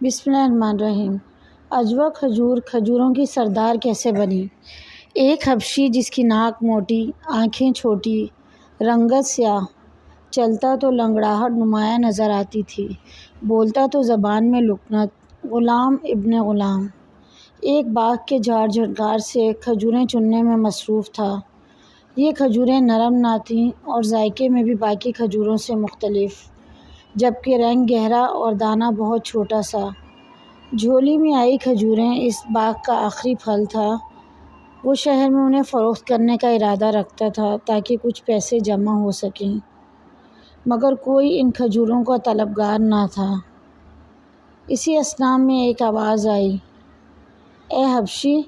بسم اللہ الرحمن الرحیم۔ عجوہ کھجور کھجوروں کی سردار کیسے بنی؟ ایک حبشی جس کی ناک موٹی، آنکھیں چھوٹی، رنگت سیاہ، چلتا تو لنگڑاہٹ نمایاں نظر آتی تھی، بولتا تو زبان میں لکنت، غلام ابن غلام ایک باغ کے جھاڑ جھنکار سے کھجوریں چننے میں مصروف تھا۔ یہ کھجوریں نرم نہ تھیں اور ذائقے میں بھی باقی کھجوروں سے مختلف، جبکہ رنگ گہرا اور دانہ بہت چھوٹا سا۔ جھولی میں آئی کھجوریں اس باغ کا آخری پھل تھا۔ وہ شہر میں انہیں فروخت کرنے کا ارادہ رکھتا تھا تاکہ کچھ پیسے جمع ہو سکیں، مگر کوئی ان کھجوروں کا طلبگار نہ تھا۔ اسی اثناء میں ایک آواز آئی، اے حبشی،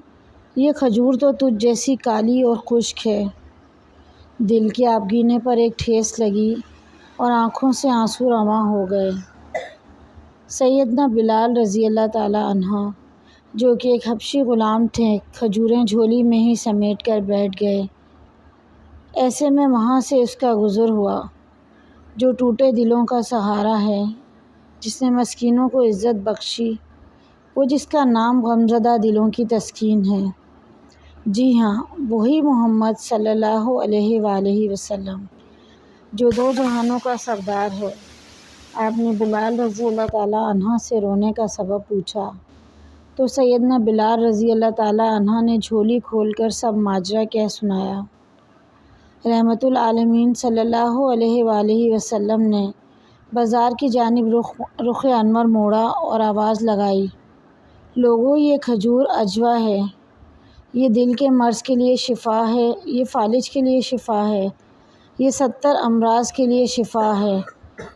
یہ کھجور تو تجھ جیسی کالی اور خشک ہے۔ دل کی آبگینے پر ایک ٹھیس لگی اور آنکھوں سے آنسو رواں ہو گئے۔ سیدنا بلال رضی اللہ تعالیٰ عنہ، جو کہ ایک حبشی غلام تھے، کھجوریں جھولی میں ہی سمیٹ کر بیٹھ گئے۔ ایسے میں وہاں سے اس کا گزر ہوا جو ٹوٹے دلوں کا سہارا ہے، جس نے مسکینوں کو عزت بخشی، وہ جس کا نام غمزدہ دلوں کی تسکین ہے۔ جی ہاں، وہی محمد صلی اللہ علیہ وآلہ وسلم جو دو جہانوں کا سردار ہے۔ آپ نے بلال رضی اللہ تعالیٰ عنہ سے رونے کا سبب پوچھا تو سیدنا بلال رضی اللہ تعالیٰ عنہ نے جھولی کھول کر سب ماجرا کہہ سنایا۔ رحمت العالمین صلی اللہ علیہ وآلہ وسلم نے بازار کی جانب رخ انور موڑا اور آواز لگائی، لوگو، یہ کھجور عجوہ ہے، یہ دل کے مرض کے لیے شفا ہے، یہ فالج کے لیے شفا ہے، یہ 70 امراض کے لیے شفا ہے،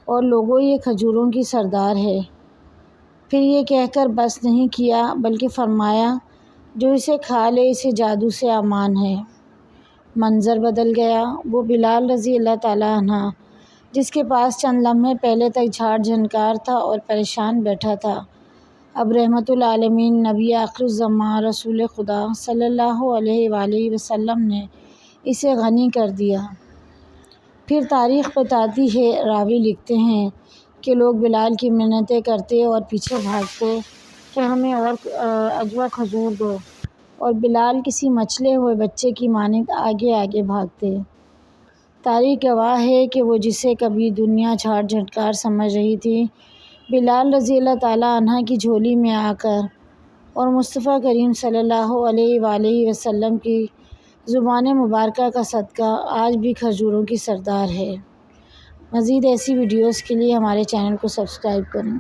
اور لوگو، یہ کھجوروں کی سردار ہے۔ پھر یہ کہہ کر بس نہیں کیا بلکہ فرمایا، جو اسے کھا لے اسے جادو سے امان ہے۔ منظر بدل گیا۔ وہ بلال رضی اللہ تعالیٰ عنہ جس کے پاس چند لمحے پہلے تک جھاڑ جھنکار تھا اور پریشان بیٹھا تھا، اب رحمت العالمین نبی آخر الزماں رسول خدا صلی اللہ علیہ وآلہ وسلم نے اسے غنی کر دیا۔ پھر تاریخ بتاتی ہے، راوی لکھتے ہیں کہ لوگ بلال کی منتیں کرتے اور پیچھے بھاگتے کہ ہمیں اور عجوہ کھجور دو، اور بلال کسی مچلے ہوئے بچے کی مانند آگے آگے بھاگتے۔ تاریخ گواہ ہے کہ وہ جسے کبھی دنیا جھاڑ جھنکار سمجھ رہی تھی، بلال رضی اللہ تعالیٰ عنہ کی جھولی میں آ کر اور مصطفیٰ کریم صلی اللہ علیہ وآلہ وسلم کی زبان مبارکہ کا صدقہ آج بھی کھجوروں کی سردار ہے۔ مزید ایسی ویڈیوز کے لیے ہمارے چینل کو سبسکرائب کریں۔